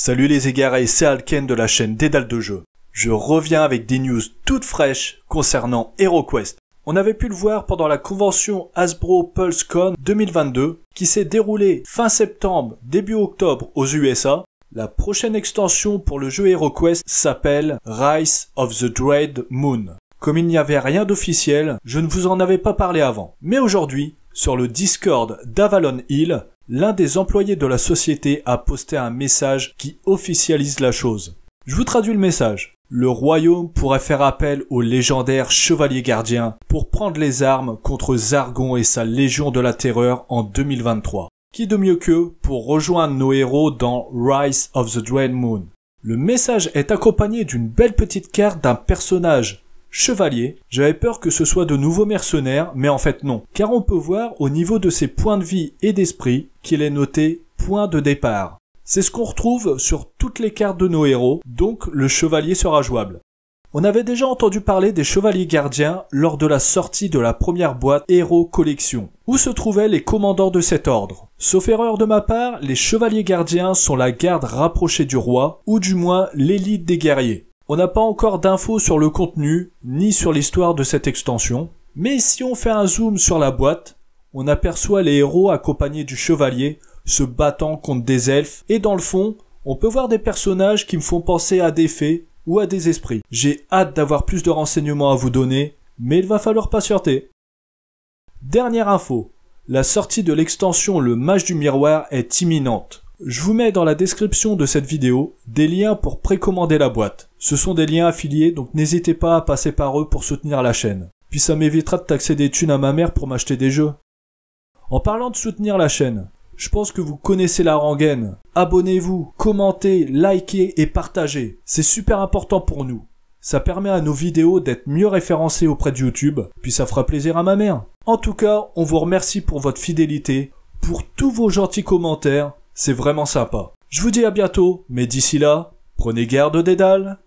Salut les égarés, c'est Alken de la chaîne Dédale de jeux. Je reviens avec des news toutes fraîches concernant HeroQuest. On avait pu le voir pendant la convention Hasbro PulseCon 2022 qui s'est déroulée fin septembre, début octobre aux USA. La prochaine extension pour le jeu HeroQuest s'appelle Rise of the Dread Moon. Comme il n'y avait rien d'officiel, je ne vous en avais pas parlé avant. Mais aujourd'hui, sur le Discord d'Avalon Hill, l'un des employés de la société a posté un message qui officialise la chose. Je vous traduis le message. Le royaume pourrait faire appel au légendaire chevalier gardien pour prendre les armes contre Zargon et sa légion de la terreur en 2023. Qui de mieux qu'eux pour rejoindre nos héros dans Rise of the Dread Moon. Le message est accompagné d'une belle petite carte d'un personnage chevalier. J'avais peur que ce soit de nouveaux mercenaires, mais en fait non. Car on peut voir au niveau de ses points de vie et d'esprit qu'il est noté point de départ. C'est ce qu'on retrouve sur toutes les cartes de nos héros, donc le chevalier sera jouable. On avait déjà entendu parler des chevaliers gardiens lors de la sortie de la première boîte Hero Collection, où se trouvaient les commandants de cet ordre. Sauf erreur de ma part, les chevaliers gardiens sont la garde rapprochée du roi, ou du moins l'élite des guerriers. On n'a pas encore d'infos sur le contenu, ni sur l'histoire de cette extension, mais si on fait un zoom sur la boîte, on aperçoit les héros accompagnés du chevalier se battant contre des elfes, et dans le fond, on peut voir des personnages qui me font penser à des fées ou à des esprits. J'ai hâte d'avoir plus de renseignements à vous donner, mais il va falloir patienter. Dernière info, la sortie de l'extension Le Mage du Miroir est imminente. Je vous mets dans la description de cette vidéo des liens pour précommander la boîte. Ce sont des liens affiliés, donc n'hésitez pas à passer par eux pour soutenir la chaîne. Puis ça m'évitera de taxer des thunes à ma mère pour m'acheter des jeux. En parlant de soutenir la chaîne, je pense que vous connaissez la rengaine. Abonnez-vous, commentez, likez et partagez. C'est super important pour nous. Ça permet à nos vidéos d'être mieux référencées auprès de YouTube, puis ça fera plaisir à ma mère. En tout cas, on vous remercie pour votre fidélité, pour tous vos gentils commentaires. C'est vraiment sympa. Je vous dis à bientôt, mais d'ici là, prenez garde Dédale.